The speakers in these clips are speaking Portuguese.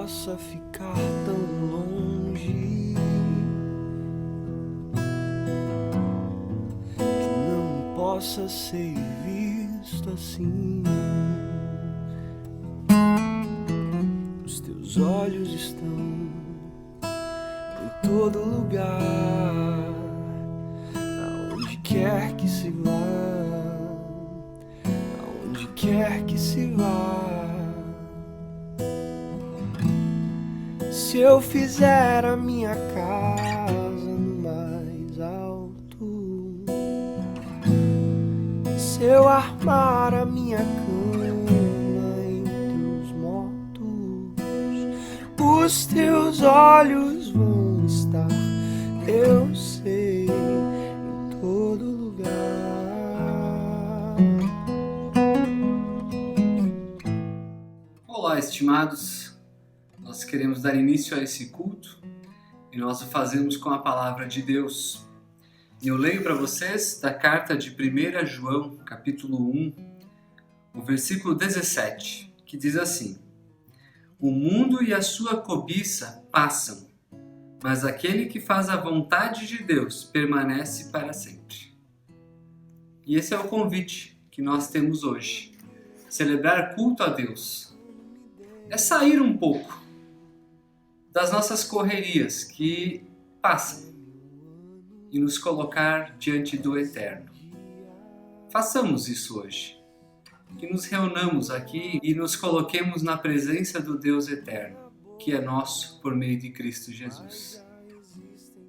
possa ficar tão longe, que não possa ser visto assim. Os teus olhos estão em todo lugar, aonde quer que se vá, aonde quer que se vá. Se eu fizer a minha casa no mais alto, se eu armar a minha cama entre os mortos, os teus olhos vão estar, eu sei, em todo lugar. Olá, estimados. Nós queremos dar início a esse culto e nós o fazemos com a palavra de Deus. E eu leio para vocês da carta de 1 João, capítulo 1, o versículo 17, que diz assim: O mundo e a sua cobiça passam, mas aquele que faz a vontade de Deus permanece para sempre. E esse é o convite que nós temos hoje. Celebrar culto a Deus é sair um pouco das nossas correrias que passam e nos colocar diante do Eterno. Façamos isso hoje. Que nos reunamos aqui e nos coloquemos na presença do Deus Eterno, que é nosso por meio de Cristo Jesus.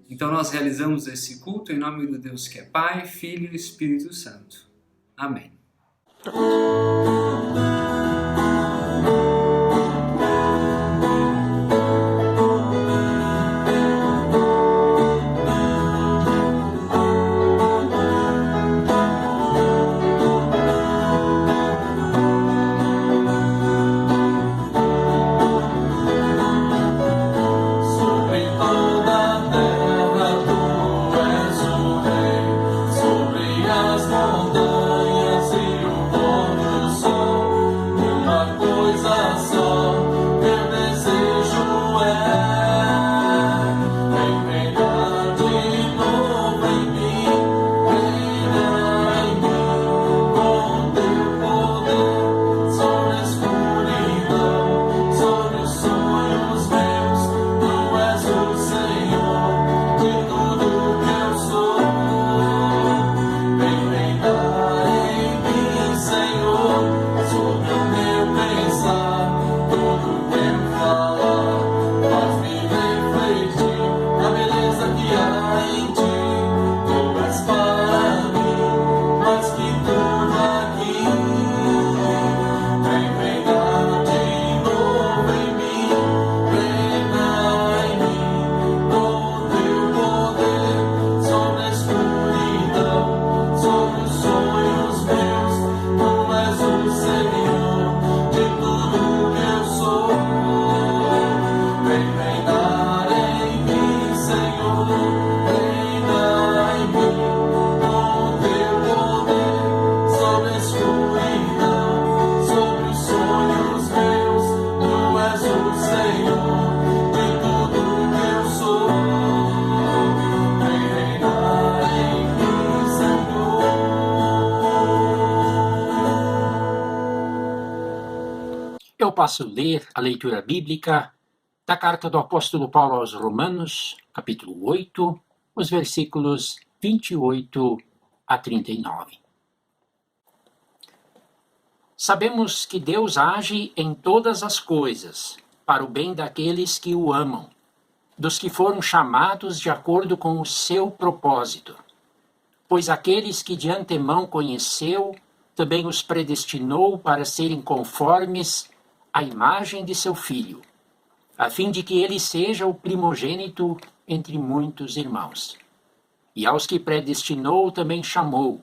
Então nós realizamos esse culto em nome do Deus que é Pai, Filho e Espírito Santo. Amém. Eu passo a ler a leitura bíblica da carta do apóstolo Paulo aos Romanos, capítulo 8, os versículos 28 a 39. Sabemos que Deus age em todas as coisas para o bem daqueles que o amam, dos que foram chamados de acordo com o seu propósito. Pois aqueles que de antemão conheceu, também os predestinou para serem conformes à imagem de seu Filho, a fim de que ele seja o primogênito entre muitos irmãos. E aos que predestinou também chamou,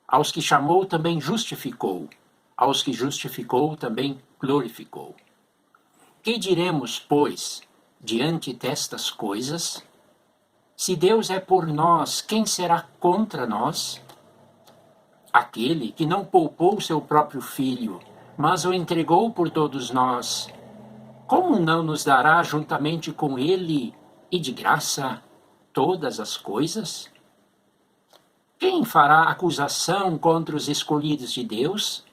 aos que chamou também justificou, aos que justificou também glorificou. Que diremos, pois, diante destas coisas? Se Deus é por nós, quem será contra nós? Aquele que não poupou seu próprio Filho, mas o entregou por todos nós, como não nos dará juntamente com Ele e de graça todas as coisas? Quem fará acusação contra os escolhidos de Deus?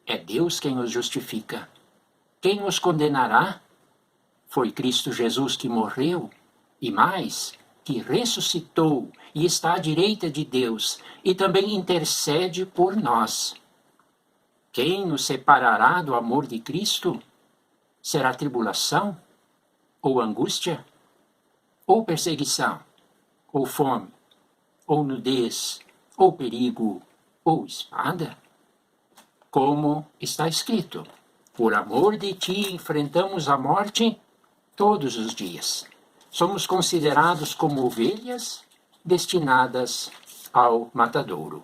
É Deus quem os justifica. Quem os condenará? Foi Cristo Jesus que morreu, e mais, que ressuscitou e está à direita de Deus, e também intercede por nós. Quem nos separará do amor de Cristo? Será tribulação? Ou angústia? Ou perseguição? Ou fome? Ou nudez? Ou perigo? Ou espada? Como está escrito, por amor de ti enfrentamos a morte todos os dias. Somos considerados como ovelhas destinadas ao matadouro.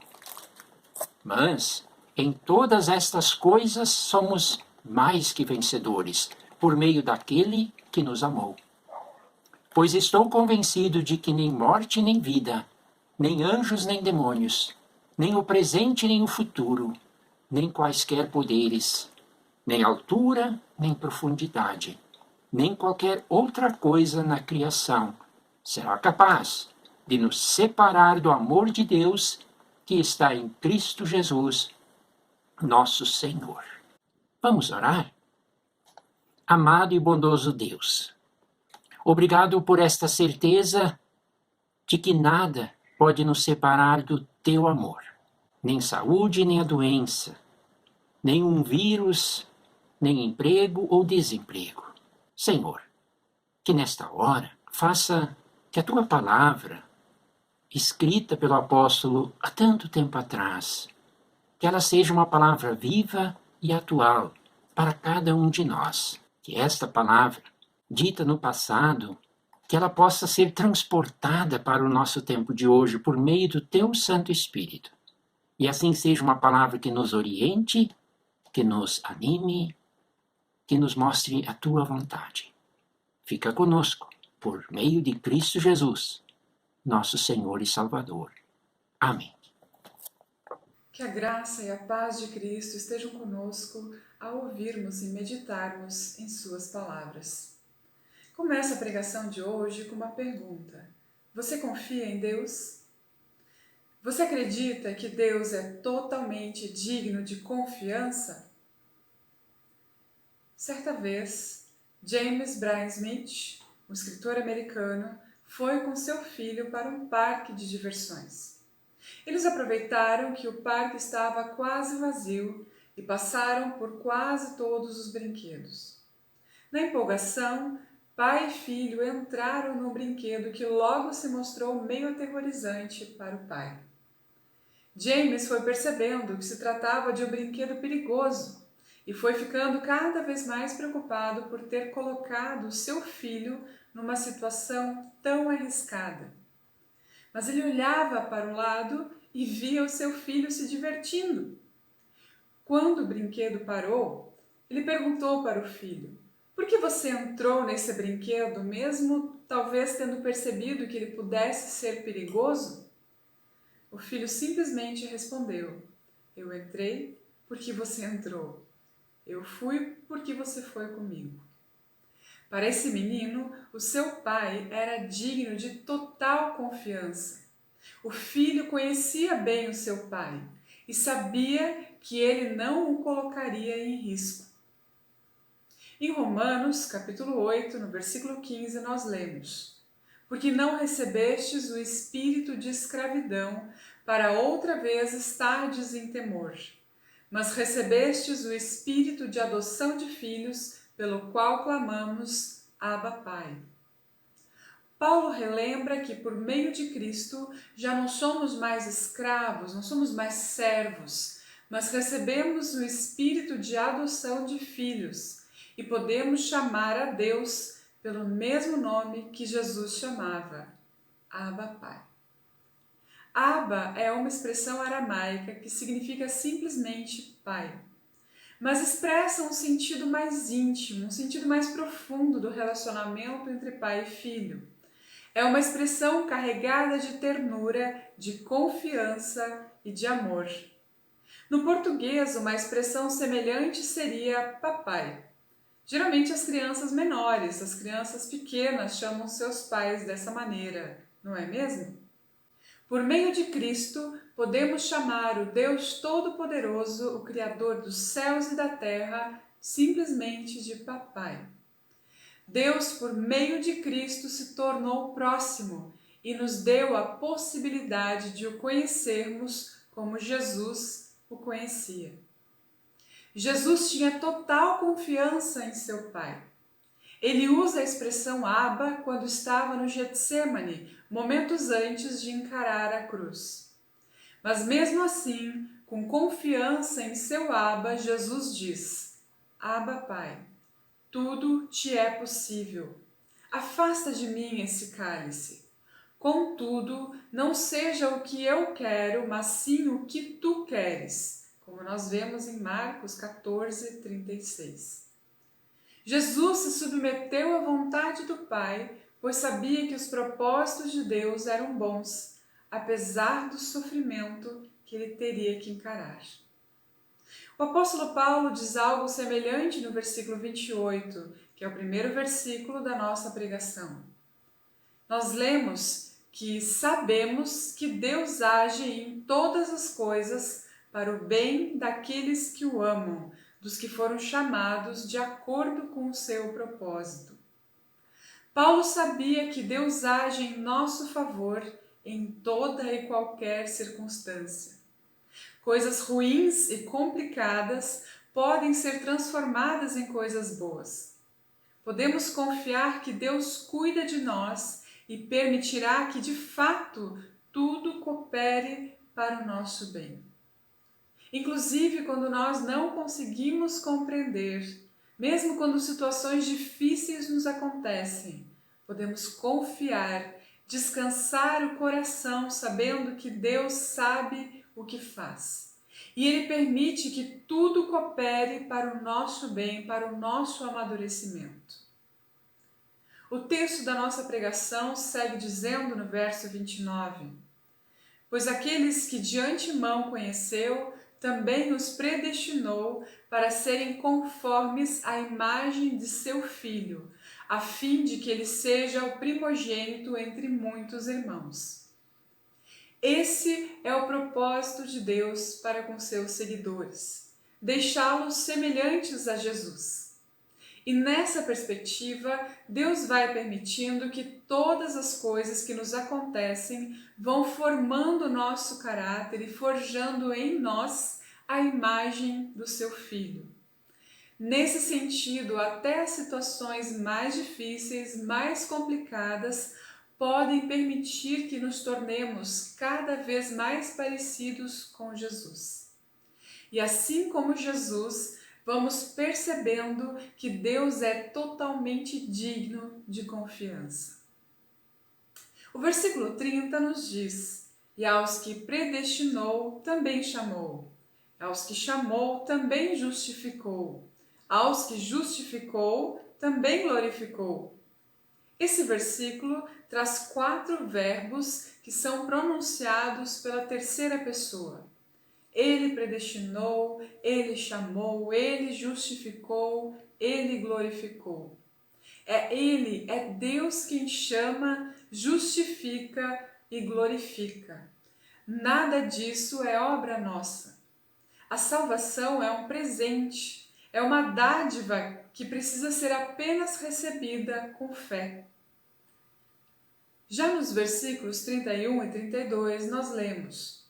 Mas, em todas estas coisas, somos mais que vencedores, por meio daquele que nos amou. Pois estou convencido de que nem morte nem vida, nem anjos nem demônios, nem o presente nem o futuro, nem quaisquer poderes, nem altura nem profundidade, nem qualquer outra coisa na criação será capaz de nos separar do amor de Deus que está em Cristo Jesus, nosso Senhor. Vamos orar? Amado e bondoso Deus, obrigado por esta certeza de que nada pode nos separar do teu amor, nem saúde, nem a doença, nem um vírus, nem emprego ou desemprego. Senhor, que nesta hora faça que a tua palavra, escrita pelo apóstolo há tanto tempo atrás, que ela seja uma palavra viva e atual para cada um de nós. Que esta palavra, dita no passado, que ela possa ser transportada para o nosso tempo de hoje por meio do teu Santo Espírito. E assim seja uma palavra que nos oriente, que nos anime, que nos mostre a tua vontade. Fica conosco, por meio de Cristo Jesus, nosso Senhor e Salvador. Amém. Que a graça e a paz de Cristo estejam conosco ao ouvirmos e meditarmos em suas palavras. Começo a pregação de hoje com uma pergunta. Você confia em Deus? Você acredita que Deus é totalmente digno de confiança? Certa vez, James Bryan Smith, um escritor americano, foi com seu filho para um parque de diversões. Eles aproveitaram que o parque estava quase vazio e passaram por quase todos os brinquedos. Na empolgação, pai e filho entraram num brinquedo que logo se mostrou meio aterrorizante para o pai. James foi percebendo que se tratava de um brinquedo perigoso e foi ficando cada vez mais preocupado por ter colocado seu filho numa situação tão arriscada. Mas ele olhava para o lado e via o seu filho se divertindo. Quando o brinquedo parou, ele perguntou para o filho: por que você entrou nesse brinquedo mesmo talvez tendo percebido que ele pudesse ser perigoso? O filho simplesmente respondeu: eu entrei porque você entrou. Eu fui porque você foi comigo. Para esse menino, o seu pai era digno de total confiança. O filho conhecia bem o seu pai e sabia que ele não o colocaria em risco. Em Romanos, capítulo 8, no versículo 15, nós lemos: porque não recebestes o espírito de escravidão para outra vez estardes em temor, mas recebestes o espírito de adoção de filhos, pelo qual clamamos, Abba, Pai. Paulo relembra que por meio de Cristo já não somos mais escravos, não somos mais servos, mas recebemos o espírito de adoção de filhos e podemos chamar a Deus pelo mesmo nome que Jesus chamava, Abba, Pai. Abba é uma expressão aramaica que significa simplesmente pai, mas expressa um sentido mais íntimo, um sentido mais profundo do relacionamento entre pai e filho. É uma expressão carregada de ternura, de confiança e de amor. No português, uma expressão semelhante seria papai. Geralmente as crianças menores, as crianças pequenas chamam seus pais dessa maneira, não é mesmo? Por meio de Cristo, podemos chamar o Deus Todo-Poderoso, o Criador dos céus e da terra, simplesmente de Papai. Deus, por meio de Cristo, se tornou próximo e nos deu a possibilidade de o conhecermos como Jesus o conhecia. Jesus tinha total confiança em seu Pai. Ele usa a expressão Abba quando estava no Getsêmani, momentos antes de encarar a cruz. Mas mesmo assim, com confiança em seu Abba, Jesus diz: Abba, Pai, tudo te é possível. Afasta de mim esse cálice. Contudo, não seja o que eu quero, mas sim o que tu queres, como nós vemos em Marcos 14, 36. Jesus se submeteu à vontade do Pai, pois sabia que os propósitos de Deus eram bons, apesar do sofrimento que ele teria que encarar. O apóstolo Paulo diz algo semelhante no versículo 28, que é o primeiro versículo da nossa pregação. Nós lemos que sabemos que Deus age em todas as coisas para o bem daqueles que o amam, dos que foram chamados de acordo com o seu propósito. Paulo sabia que Deus age em nosso favor em toda e qualquer circunstância. Coisas ruins e complicadas podem ser transformadas em coisas boas. Podemos confiar que Deus cuida de nós e permitirá que, de fato, tudo coopere para o nosso bem. Inclusive quando nós não conseguimos compreender, mesmo quando situações difíceis nos acontecem, podemos confiar, descansar o coração sabendo que Deus sabe o que faz. E Ele permite que tudo coopere para o nosso bem, para o nosso amadurecimento. O texto da nossa pregação segue dizendo no verso 29, pois aqueles que de antemão conheceu, também os predestinou para serem conformes à imagem de seu Filho, a fim de que ele seja o primogênito entre muitos irmãos. Esse é o propósito de Deus para com seus seguidores, deixá-los semelhantes a Jesus. E nessa perspectiva, Deus vai permitindo que todas as coisas que nos acontecem vão formando o nosso caráter e forjando em nós a imagem do seu Filho. Nesse sentido, até as situações mais difíceis, mais complicadas, podem permitir que nos tornemos cada vez mais parecidos com Jesus. E assim como Jesus, vamos percebendo que Deus é totalmente digno de confiança. O versículo 30 nos diz: e aos que predestinou, também chamou. Aos que chamou, também justificou. Aos que justificou, também glorificou. Esse versículo traz 4 verbos que são pronunciados pela terceira pessoa. Ele predestinou, Ele chamou, Ele justificou, Ele glorificou. É Ele, é Deus quem chama, justifica e glorifica. Nada disso é obra nossa. A salvação é um presente, é uma dádiva que precisa ser apenas recebida com fé. Já nos versículos 31 e 32 nós lemos: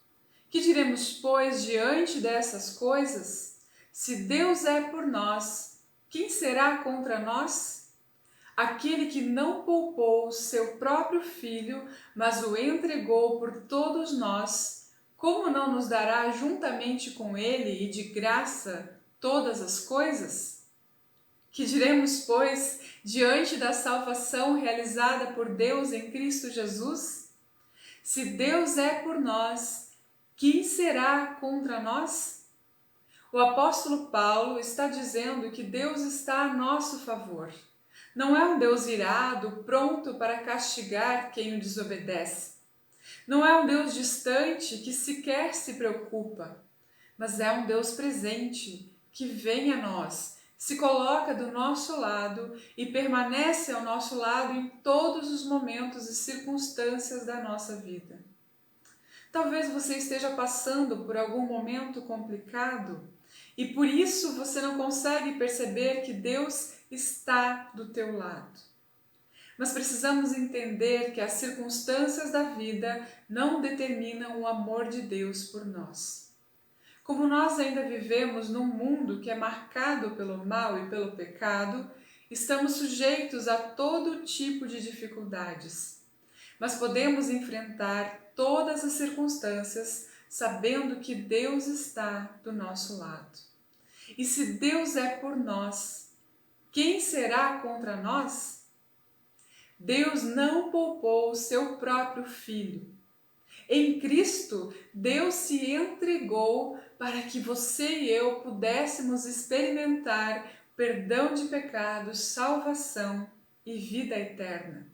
que diremos, pois, diante dessas coisas? Se Deus é por nós, quem será contra nós? Aquele que não poupou seu próprio Filho, mas o entregou por todos nós, como não nos dará juntamente com ele e de graça todas as coisas? Que diremos, pois, diante da salvação realizada por Deus em Cristo Jesus? Se Deus é por nós, quem será contra nós? O apóstolo Paulo está dizendo que Deus está a nosso favor. Não é um Deus irado, pronto para castigar quem o desobedece. Não é um Deus distante que sequer se preocupa, mas é um Deus presente que vem a nós, se coloca do nosso lado e permanece ao nosso lado em todos os momentos e circunstâncias da nossa vida. Talvez você esteja passando por algum momento complicado e por isso você não consegue perceber que Deus está do teu lado. Mas precisamos entender que as circunstâncias da vida não determinam o amor de Deus por nós. Como nós ainda vivemos num mundo que é marcado pelo mal e pelo pecado, estamos sujeitos a todo tipo de dificuldades. Mas podemos enfrentar todas as circunstâncias sabendo que Deus está do nosso lado. E se Deus é por nós, quem será contra nós? Deus não poupou o seu próprio Filho. Em Cristo, Deus se entregou para que você e eu pudéssemos experimentar perdão de pecados, salvação e vida eterna.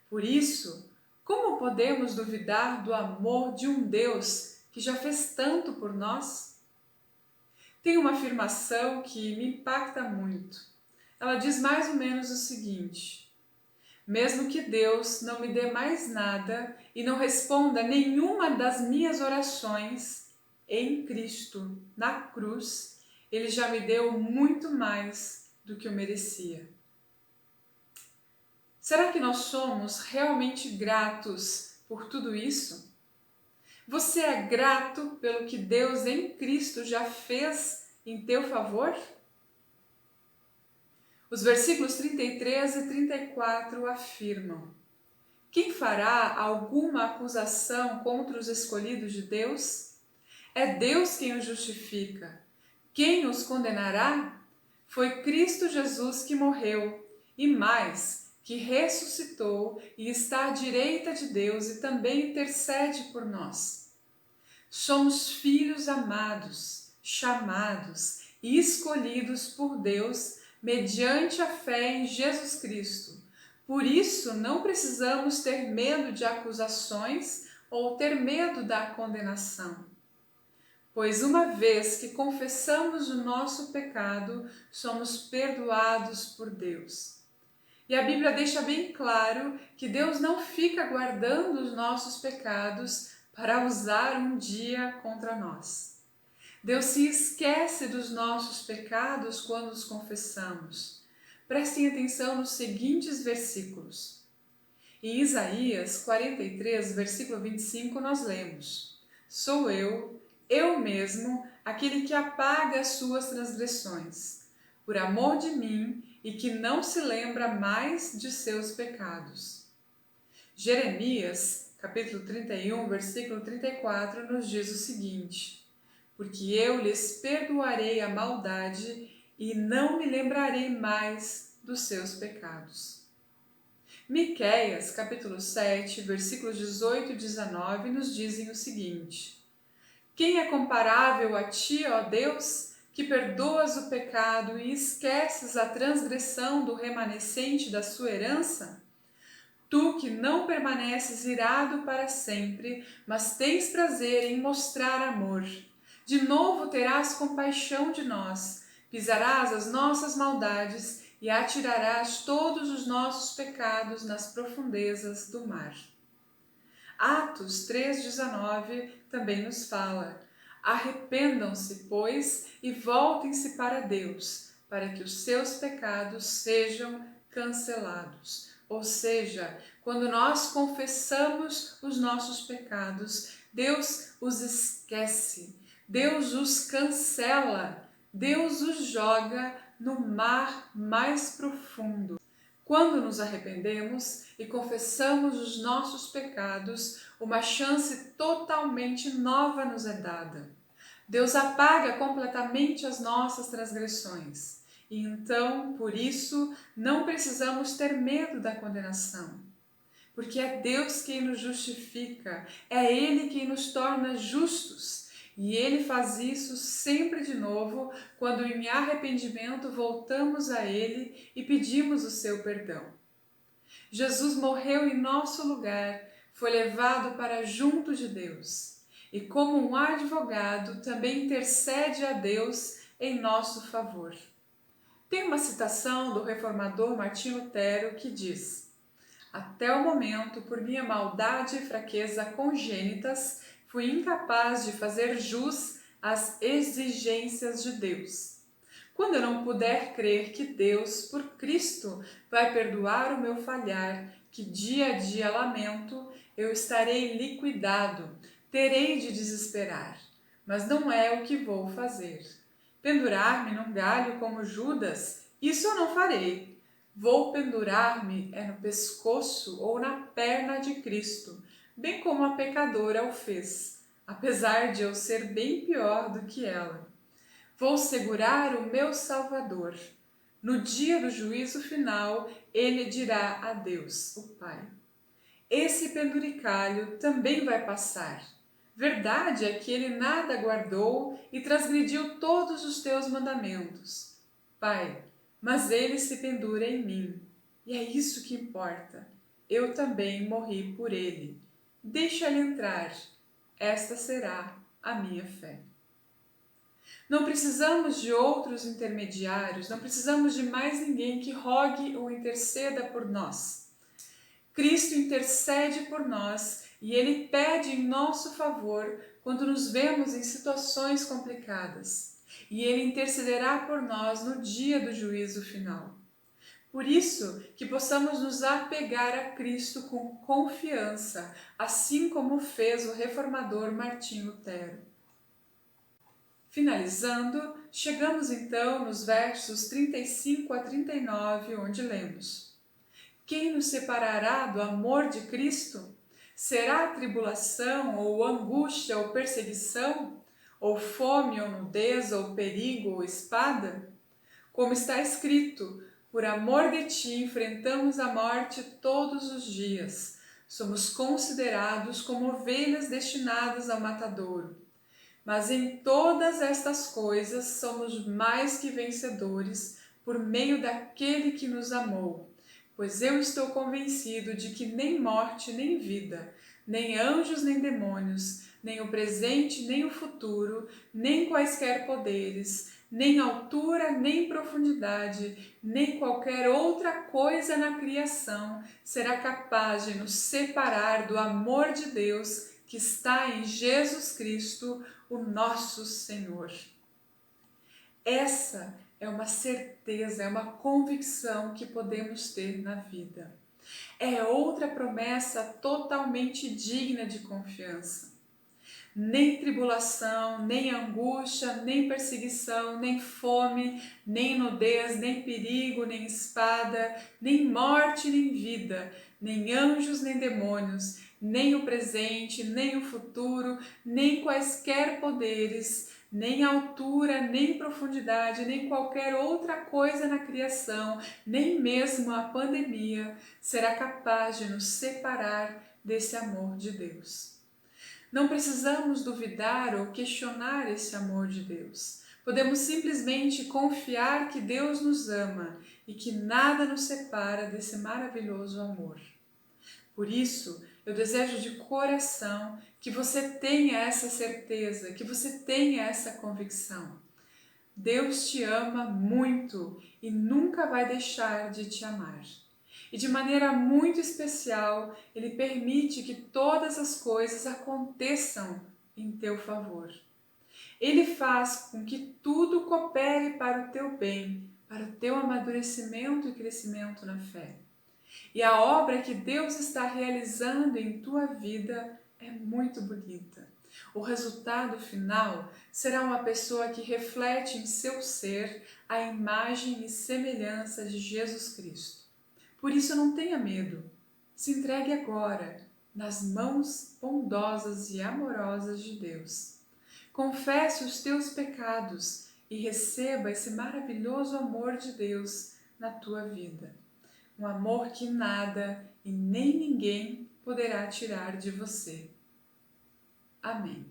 Por isso, como podemos duvidar do amor de um Deus que já fez tanto por nós? Tem uma afirmação que me impacta muito. Ela diz mais ou menos o seguinte: mesmo que Deus não me dê mais nada e não responda nenhuma das minhas orações, em Cristo, na cruz, Ele já me deu muito mais do que eu merecia. Será que nós somos realmente gratos por tudo isso? Você é grato pelo que Deus em Cristo já fez em teu favor? Os versículos 33 e 34 afirmam: quem fará alguma acusação contra os escolhidos de Deus? É Deus quem os justifica. Quem os condenará? Foi Cristo Jesus que morreu, e mais, que ressuscitou e está à direita de Deus e também intercede por nós. Somos filhos amados, chamados e escolhidos por Deus mediante a fé em Jesus Cristo. Por isso, não precisamos ter medo de acusações ou ter medo da condenação. Pois uma vez que confessamos o nosso pecado, somos perdoados por Deus. E a Bíblia deixa bem claro que Deus não fica guardando os nossos pecados para usar um dia contra nós. Deus se esquece dos nossos pecados quando os confessamos. Prestem atenção nos seguintes versículos. Em Isaías 43, versículo 25, nós lemos: sou eu mesmo, aquele que apaga as suas transgressões, por amor de mim, e que não se lembra mais de seus pecados. Jeremias, capítulo 31, versículo 34, nos diz o seguinte: porque eu lhes perdoarei a maldade e não me lembrarei mais dos seus pecados. Miqueias, capítulo 7, versículos 18 e 19, nos dizem o seguinte: quem é comparável a ti, ó Deus, que perdoas o pecado e esqueces a transgressão do remanescente da sua herança? Tu que não permaneces irado para sempre, mas tens prazer em mostrar amor. De novo terás compaixão de nós, pisarás as nossas maldades e atirarás todos os nossos pecados nas profundezas do mar. Atos 3,19 também nos fala: arrependam-se, pois, e voltem-se para Deus, para que os seus pecados sejam cancelados. Ou seja, quando nós confessamos os nossos pecados, Deus os esquece, Deus os cancela, Deus os joga no mar mais profundo. Quando nos arrependemos e confessamos os nossos pecados, uma chance totalmente nova nos é dada. Deus apaga completamente as nossas transgressões. E então, por isso, não precisamos ter medo da condenação. Porque é Deus quem nos justifica, é Ele quem nos torna justos. E Ele faz isso sempre de novo, quando em arrependimento voltamos a Ele e pedimos o seu perdão. Jesus morreu em nosso lugar, foi levado para junto de Deus. E como um advogado, também intercede a Deus em nosso favor. Tem uma citação do reformador Martinho Lutero que diz: "Até o momento, por minha maldade e fraqueza congênitas, fui incapaz de fazer jus às exigências de Deus. Quando eu não puder crer que Deus, por Cristo, vai perdoar o meu falhar, que dia a dia lamento, eu estarei liquidado, terei de desesperar. Mas não é o que vou fazer. Pendurar-me num galho como Judas, isso eu não farei. Vou pendurar-me no pescoço ou na perna de Cristo, bem como a pecadora o fez, apesar de eu ser bem pior do que ela. Vou segurar o meu Salvador. No dia do juízo final, ele dirá a Deus, o Pai: esse penduricalho também vai passar. Verdade é que ele nada guardou e transgrediu todos os teus mandamentos. Pai, mas ele se pendura em mim, e é isso que importa. Eu também morri por ele. Deixa-lhe entrar. Esta será a minha fé. Não precisamos de outros intermediários, não precisamos de mais ninguém que rogue ou interceda por nós. Cristo intercede por nós e Ele pede em nosso favor quando nos vemos em situações complicadas. E Ele intercederá por nós no dia do juízo final. Por isso que possamos nos apegar a Cristo com confiança, assim como fez o reformador Martinho Lutero. Finalizando, chegamos então nos versos 35 a 39, onde lemos: Quem nos separará do amor de Cristo? Será tribulação, ou angústia, ou perseguição? Ou fome, ou nudez, ou perigo, ou espada? Como está escrito, por amor de ti enfrentamos a morte todos os dias. Somos considerados como ovelhas destinadas ao matadouro. Mas em todas estas coisas somos mais que vencedores por meio daquele que nos amou. Pois eu estou convencido de que nem morte, nem vida, nem anjos, nem demônios, nem o presente, nem o futuro, nem quaisquer poderes, nem altura, nem profundidade, nem qualquer outra coisa na criação será capaz de nos separar do amor de Deus que está em Jesus Cristo, o nosso Senhor. Essa é uma certeza, é uma convicção que podemos ter na vida. É outra promessa totalmente digna de confiança. Nem tribulação, nem angústia, nem perseguição, nem fome, nem nudez, nem perigo, nem espada, nem morte, nem vida, nem anjos, nem demônios, nem o presente, nem o futuro, nem quaisquer poderes, nem altura, nem profundidade, nem qualquer outra coisa na criação, nem mesmo a pandemia, será capaz de nos separar desse amor de Deus. Não precisamos duvidar ou questionar esse amor de Deus. Podemos simplesmente confiar que Deus nos ama e que nada nos separa desse maravilhoso amor. Por isso, eu desejo de coração que você tenha essa certeza, que você tenha essa convicção. Deus te ama muito e nunca vai deixar de te amar. E de maneira muito especial, Ele permite que todas as coisas aconteçam em teu favor. Ele faz com que tudo coopere para o teu bem, para o teu amadurecimento e crescimento na fé. E a obra que Deus está realizando em tua vida é muito bonita. O resultado final será uma pessoa que reflete em seu ser a imagem e semelhança de Jesus Cristo. Por isso não tenha medo. Se entregue agora nas mãos bondosas e amorosas de Deus. Confesse os teus pecados e receba esse maravilhoso amor de Deus na tua vida. Um amor que nada e nem ninguém poderá tirar de você. Amém.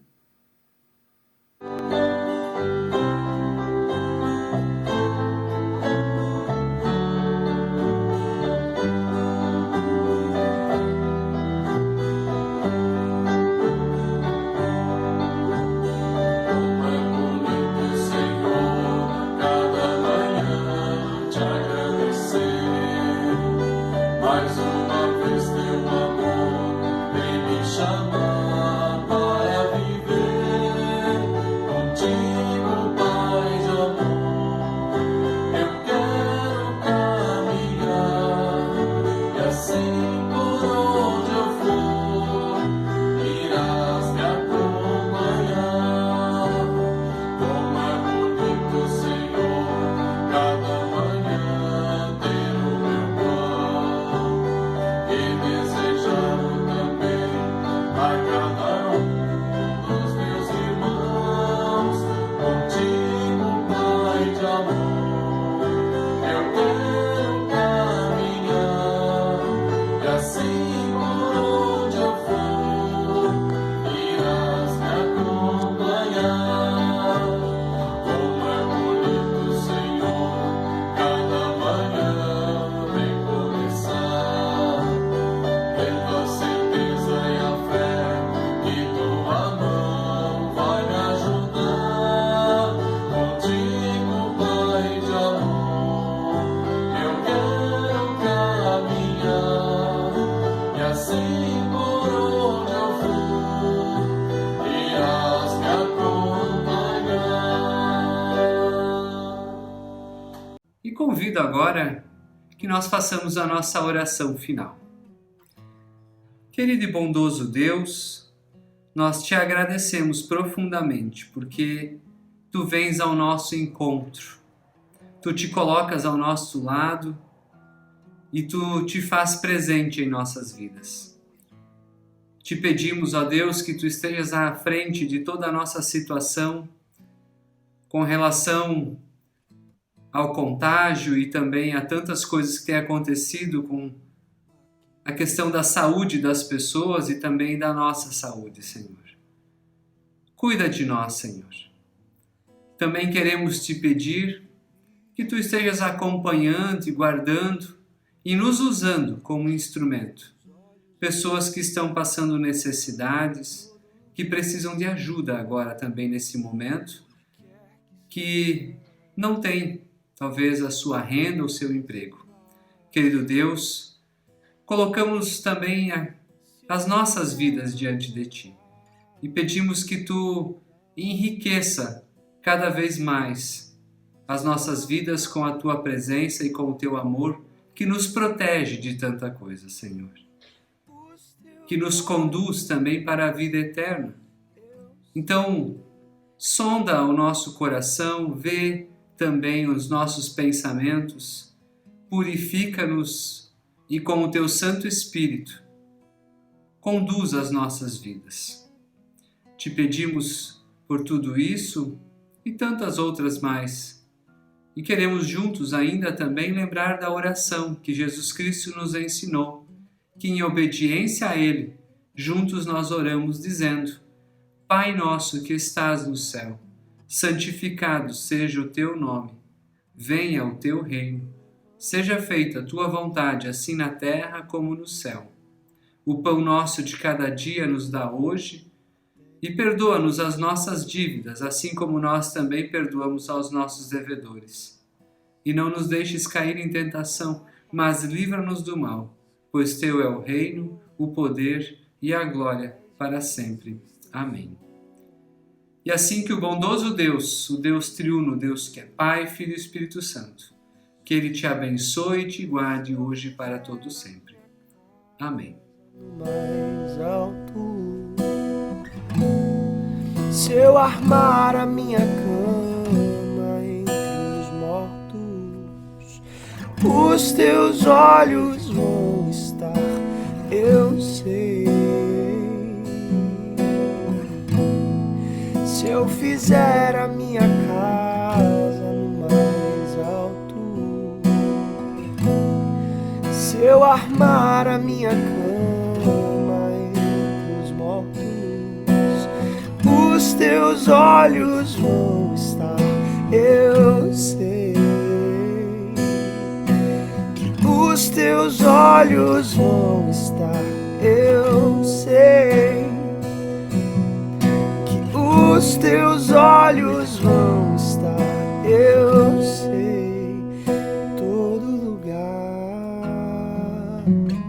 Como é bonito, Senhor, cada manhã. Mais uma vez teu amor vem me chamar para viver contigo, Pai de amor. Eu quero caminhar e assim por onde eu for irás me acompanhar. Como é bonito, Senhor, cada manhã ter o meu pão e desejá-lo também a cada dos meus irmãos. Contigo, Pai de amor, eu quero caminhar e assim por onde eu for irás me acompanhar. Como é bonito, Senhor, cada manhã vem começar, tendo a certeza e a fé que tua mão vai me ajudar. Contigo, Pai de amor, eu quero caminhar e assim por onde eu for irás me acompanhar. E convido agora que nós façamos a nossa oração final. Querido e bondoso Deus, nós te agradecemos profundamente porque tu vens ao nosso encontro, tu te colocas ao nosso lado e tu te faz presente em nossas vidas. Te pedimos, ó Deus, que tu estejas à frente de toda a nossa situação com relação ao contágio e também a tantas coisas que têm acontecido com a questão da saúde das pessoas e também da nossa saúde, Senhor. Cuida de nós, Senhor. Também queremos te pedir que tu estejas acompanhando e guardando e nos usando como instrumento. Pessoas que estão passando necessidades, que precisam de ajuda agora também nesse momento, que não têm talvez a sua renda ou seu emprego. Querido Deus, colocamos também as nossas vidas diante de Ti e pedimos que Tu enriqueça cada vez mais as nossas vidas com a Tua presença e com o Teu amor que nos protege de tanta coisa, Senhor. Que nos conduz também para a vida eterna. Então, sonda o nosso coração, vê também os nossos pensamentos, purifica-nos e com o Teu Santo Espírito, conduz as nossas vidas. Te pedimos por tudo isso e tantas outras mais. E queremos juntos ainda também lembrar da oração que Jesus Cristo nos ensinou, que em obediência a Ele, juntos nós oramos dizendo: Pai nosso que estás no céu, santificado seja o Teu nome. Venha o Teu reino. Seja feita a Tua vontade, assim na terra como no céu. O pão nosso de cada dia nos dá hoje e perdoa-nos as nossas dívidas, assim como nós também perdoamos aos nossos devedores. E não nos deixes cair em tentação, mas livra-nos do mal, pois Teu é o reino, o poder e a glória para sempre. Amém. E assim que o bondoso Deus, o Deus triuno, Deus que é Pai, Filho e Espírito Santo, que Ele te abençoe e te guarde hoje e para todo sempre. Amém. Mais alto, se eu armar a minha cama entre os mortos, os Teus olhos vão estar, eu sei. Se eu fizer a minha casa no mais alto, se eu armar a minha cama entre os mortos, os Teus olhos vão estar, eu sei. Que os Teus olhos vão estar, eu sei. Os Teus olhos vão estar, eu sei, em todo lugar. mar.